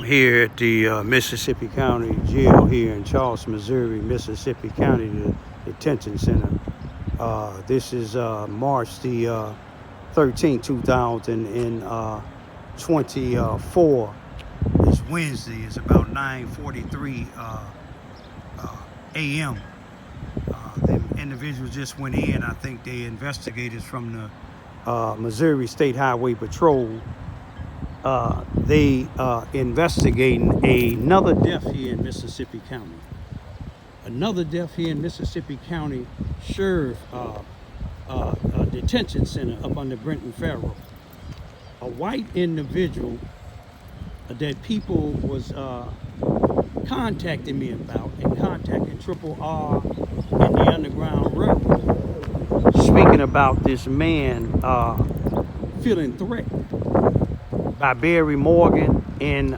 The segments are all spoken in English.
here at the Mississippi County Jail here in Charleston, Missouri, Mississippi County Detention Center. This is March the 13th, 2024. It's Wednesday. It's about 9:43 a.m. The individuals just went in. I think they investigators from the Missouri State Highway Patrol. They investigating another death here in Mississippi County. Another death here in Mississippi County Sheriff Detention Center up under Britton, Ferrell. A white individual that people was contacting me about and contacting Triple R and the Underground Railroad, speaking about this man feeling threatened by Barry Morgan and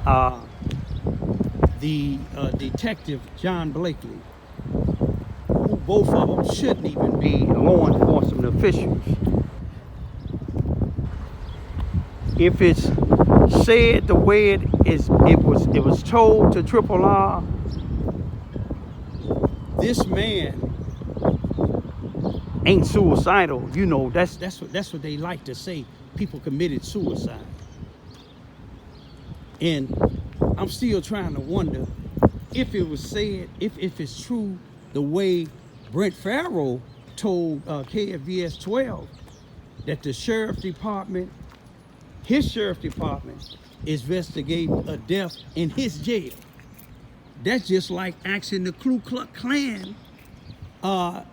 the detective John Blakely, who both of them shouldn't even be law enforcement officials. If it's said the way it was told to Triple R, this man ain't suicidal. You know, that's what they like to say. People committed suicide. And I'm still trying to wonder if it was said, if it's true the way Brent Ferrell told KFVS 12 that the sheriff's department, his sheriff's department, is investigating a death in his jail. That's just like asking the Ku Klux Klan to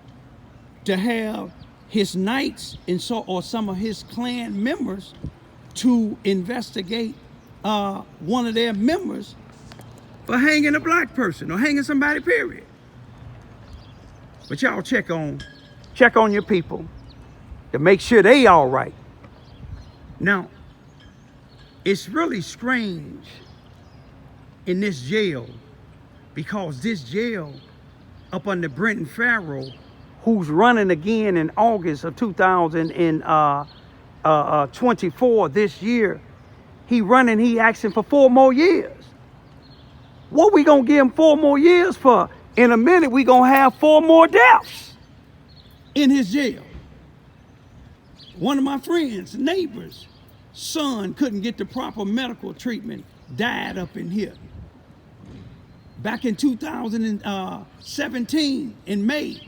have his knights and or some of his Klan members to investigate one of their members for hanging a black person or hanging somebody, period. But y'all check on your people to make sure they all right. Now, it's really strange in this jail because this jail up under Britton Ferrell, who's running again in August of 2024 this year, he asking for 4 more years. What we gonna give him 4 more years for? In a minute, we gonna have 4 more deaths in his jail. One of my friends, neighbors, son couldn't get the proper medical treatment, died up in here. Back in 2017, in May,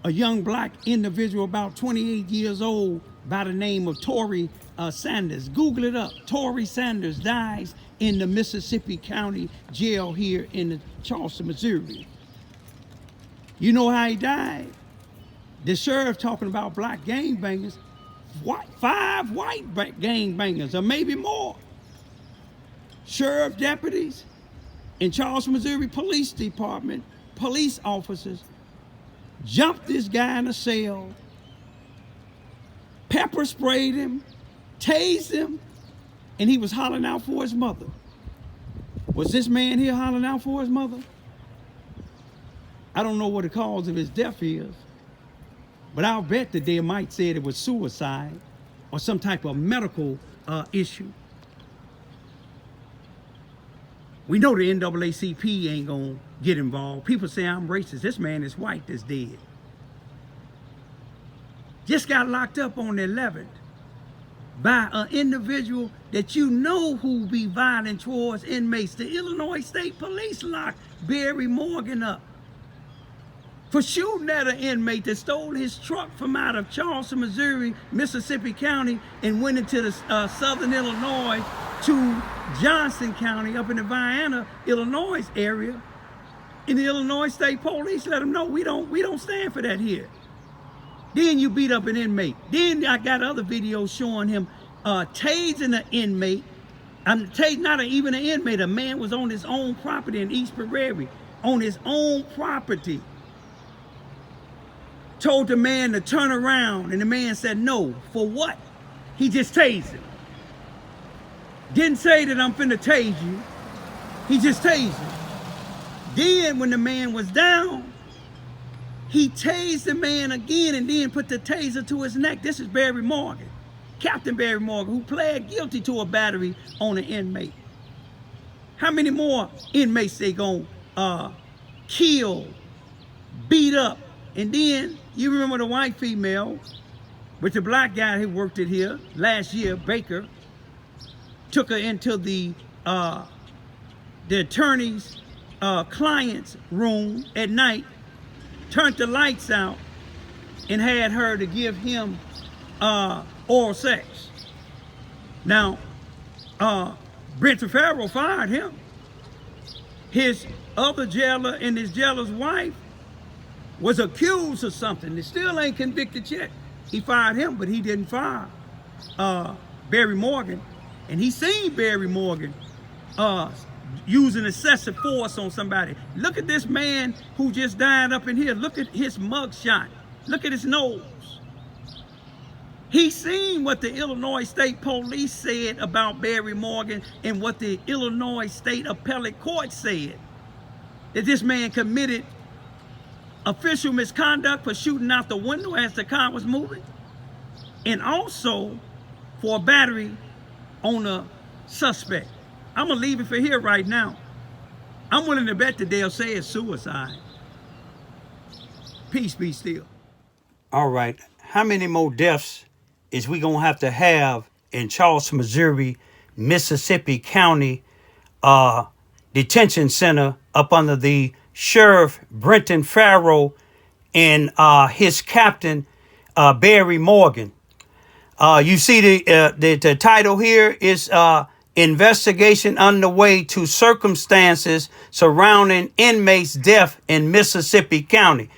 a young black individual about 28 years old by the name of Tory Sanders. Google it up. Tory Sanders dies in the Mississippi County Jail here in Charleston, Missouri. You know how he died? The sheriff talking about black gangbangers. 5 white gangbangers, or maybe more. Sheriff deputies in Charleston, Missouri Police Department, police officers jumped this guy in a cell, pepper sprayed him, tased him, and he was hollering out for his mother. Was this man here hollering out for his mother? I don't know what the cause of his death is, but I'll bet that they might say it was suicide or some type of medical issue. We know the NAACP ain't gonna get involved. People say I'm racist. This man is white that's dead. Just got locked up on the 11th by an individual that you know who be violent towards inmates. The Illinois State Police locked Barry Morgan up for shooting at an inmate that stole his truck from out of Charleston, Missouri, Mississippi County, and went into the southern Illinois to Johnson County up in the Vienna, Illinois area. And the Illinois State Police let them know we don't stand for that here. Then you beat up an inmate. Then I got other videos showing him tasing an inmate. Not even an inmate. A man was on his own property in East Prairie, on his own property. Told the man to turn around, and the man said no. For what? He just tased him. Didn't say that I'm finna tase you. He just tased him. Then when the man was down, he tased the man again and then put the taser to his neck. This is Barry Morgan, Captain Barry Morgan, who pled guilty to a battery on an inmate. How many more inmates they gonna kill, beat up? And then you remember the white female with the black guy who worked it here last year, Baker, took her into the attorney's client's room at night, turned the lights out, and had her to give him oral sex. Now, Britton Ferrell fired him. His other jailer and his jailer's wife was accused of something. They still ain't convicted yet. He fired him, but he didn't fire Barry Morgan. And he seen Barry Morgan using excessive force on somebody. Look at this man who just died up in here. Look at his mugshot. Look at his nose. He seen what the Illinois State Police said about Barry Morgan and what the Illinois State Appellate Court said. That this man committed official misconduct for shooting out the window as the car was moving. And also for a battery on a suspect. I'm going to leave it for here right now. I'm willing to bet that they'll say it's suicide. Peace be still. All right. How many more deaths is we going to have in Charleston, Missouri, Mississippi County Detention Center up under the Sheriff Britton Ferrell and his captain, Barry Morgan? You see the title here is investigation underway to circumstances surrounding inmate's death in Mississippi County.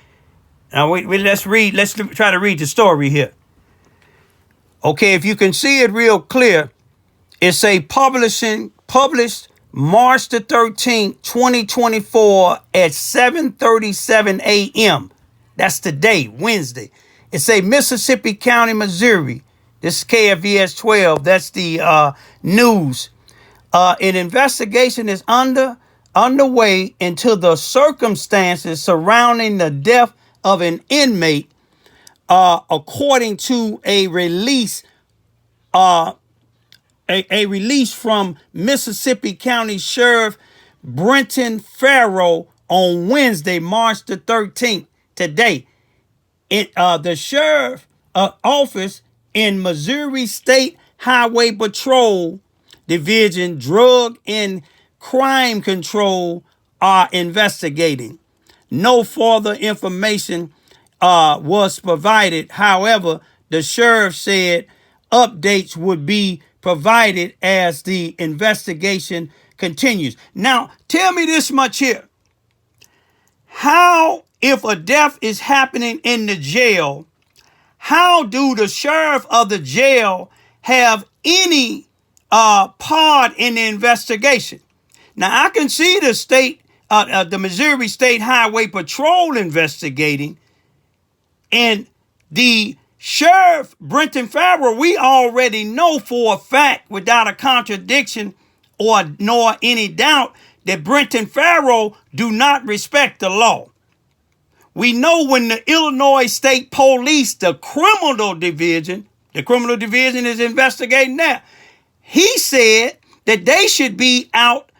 Now let's try to read the story here. Okay, if you can see it real clear, it's published March the 13th, 2024 at 7:37 a.m. That's today, Wednesday. It's a Mississippi County, Missouri. This is KFVS 12. That's the news. An investigation is underway into the circumstances surrounding the death of an inmate, according to a release. A release from Mississippi County Sheriff Britton Ferrell on Wednesday, March the 13th, today. The sheriff office in Missouri State Highway Patrol Division Drug and Crime Control are investigating. No further information was provided. However, the sheriff said updates would be provided as the investigation continues. Now, tell me this much here. How, if a death is happening in the jail, how do the sheriff of the jail have any part in the investigation? Now, I can see the Missouri State Highway Patrol investigating, and the Sheriff Britton Ferrell, we already know for a fact, without a contradiction nor any doubt, that Britton Ferrell do not respect the law. We know when the Illinois State Police, the criminal division is investigating that. He said that they should be out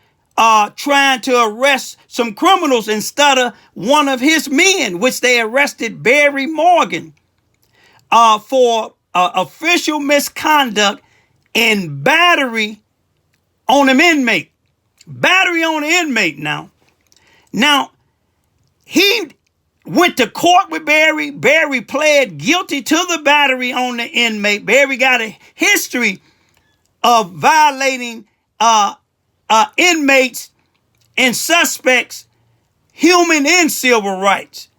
trying to arrest some criminals instead of one of his men, which they arrested Barry Morgan for official misconduct and battery on an inmate. Battery on an inmate now. Now, he went to court with Barry. Barry pled guilty to the battery on the inmate. Barry got a history of violating inmates and suspects' human and civil rights.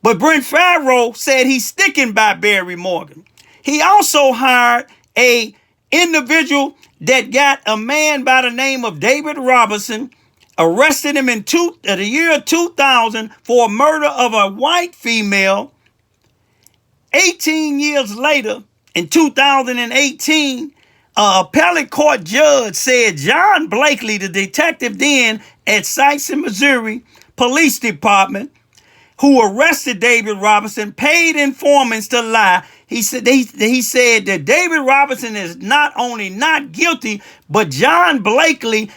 But Brent Ferrell said he's sticking by Barry Morgan. He also hired a individual that got a man by the name of David Robinson, arrested him in the year 2000 for murder of a white female. 18 years later, in 2018, appellate court judge said John Blakely, the detective then at Charleston, Missouri Police Department, who arrested David Robinson, paid informants to lie. He said that David Robinson is not only not guilty, but John Blakely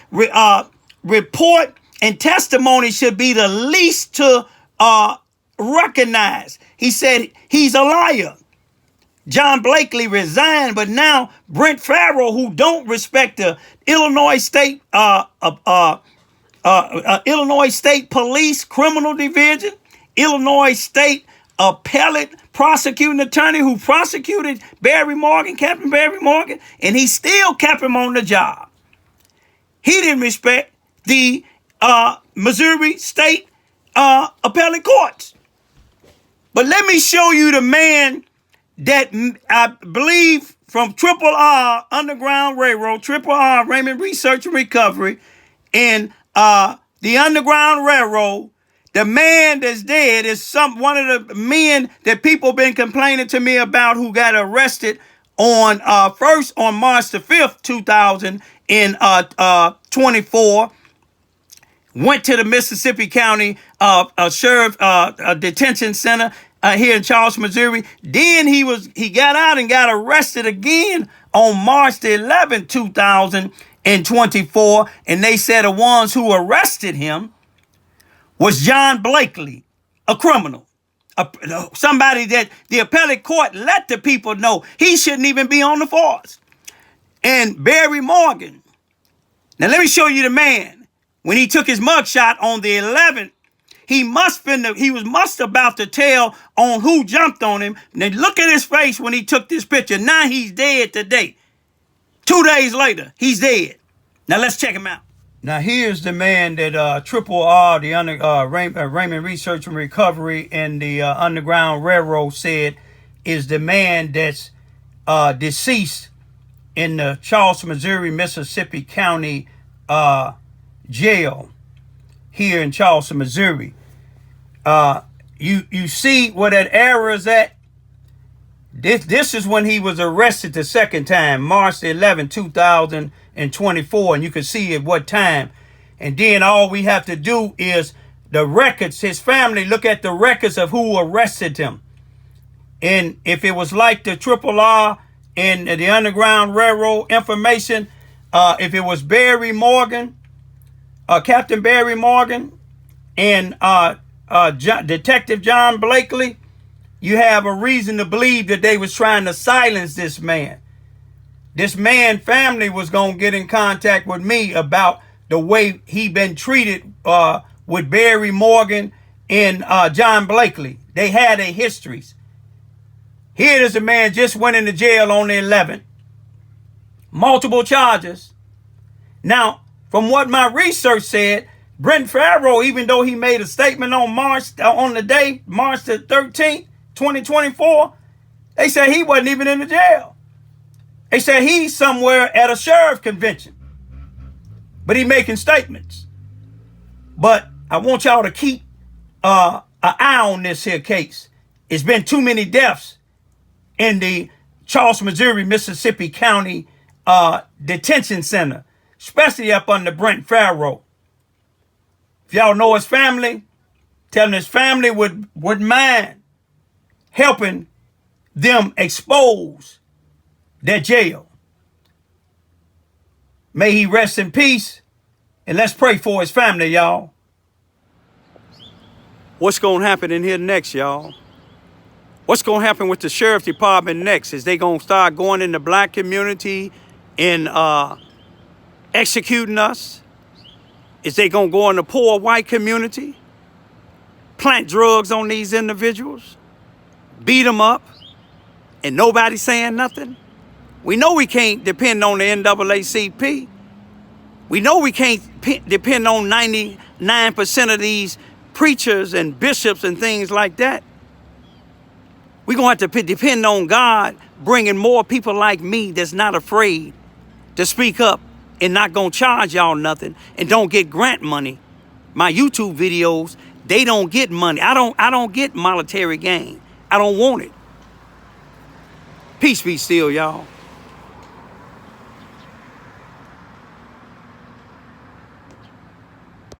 report and testimony should be the least to recognize. He said he's a liar. John Blakely resigned, but now Brent Ferrell, who don't respect the Illinois State Police Criminal Division, Illinois State Appellate Prosecuting Attorney who prosecuted Captain Barry Morgan, and he still kept him on the job. He didn't respect the Missouri State Appellate Courts. But let me show you the man that I believe from R Underground Railroad, R Raymond Research and Recovery, and the Underground Railroad. The man that's dead is one of the men that people been complaining to me about who got arrested on first on March the 5th, 2024. Went to the Mississippi County Sheriff Detention Center here in Charleston, Missouri. Then he got out and got arrested again on March the 11th, 2024. And they said the ones who arrested him was John Blakely, a criminal, somebody that the appellate court let the people know he shouldn't even be on the force. And Barry Morgan. Now let me show you the man. When he took his mugshot on the 11th, he was about to tell on who jumped on him. Now look at his face when he took this picture. Now he's dead today. 2 days later, he's dead. Now let's check him out. Now here's the man that R, the Raymond Research and Recovery and the Underground Railroad said is the man that's deceased in the Charleston, Missouri, Mississippi County jail here in Charleston, Missouri. You see where that error is at? This is when he was arrested the second time, March 11, 2024, and you can see at what time. And then all we have to do is the records, his family, look at the records of who arrested him. And if it was like the R and the Underground Railroad information, if it was Barry Morgan, Captain Barry Morgan, and Detective John Blakely, you have a reason to believe that they was trying to silence this man. This man family was going to get in contact with me about the way he been treated with Barry Morgan and John Blakely. They had their histories. Here is a man just went into jail on the 11th. Multiple charges. Now, from what my research said, Brent Ferrell, even though he made a statement on March the 13th, 2024, they said he wasn't even in the jail. They said he's somewhere at a sheriff convention. But he making statements. But I want y'all to keep an eye on this here case. It's been too many deaths in the Charleston, Missouri, Mississippi County Detention Center, especially up under Brent Ferrell. If y'all know his family, tell him his family would mind helping them expose that jail. May he rest in peace, and let's pray for his family, y'all. What's going to happen in here next, y'all? What's going to happen with the sheriff department next? Is they going to start going in the black community and executing us? Is they going to go in the poor white community, plant drugs on these individuals, beat them up, and nobody saying nothing? We know we can't depend on the NAACP. We know we can't depend on 99% of these preachers and bishops and things like that. We're going to have to depend on God bringing more people like me that's not afraid to speak up and not going to charge y'all nothing and don't get grant money. My YouTube videos, they don't get money. I don't get monetary gain. I don't want it. Peace be still, y'all.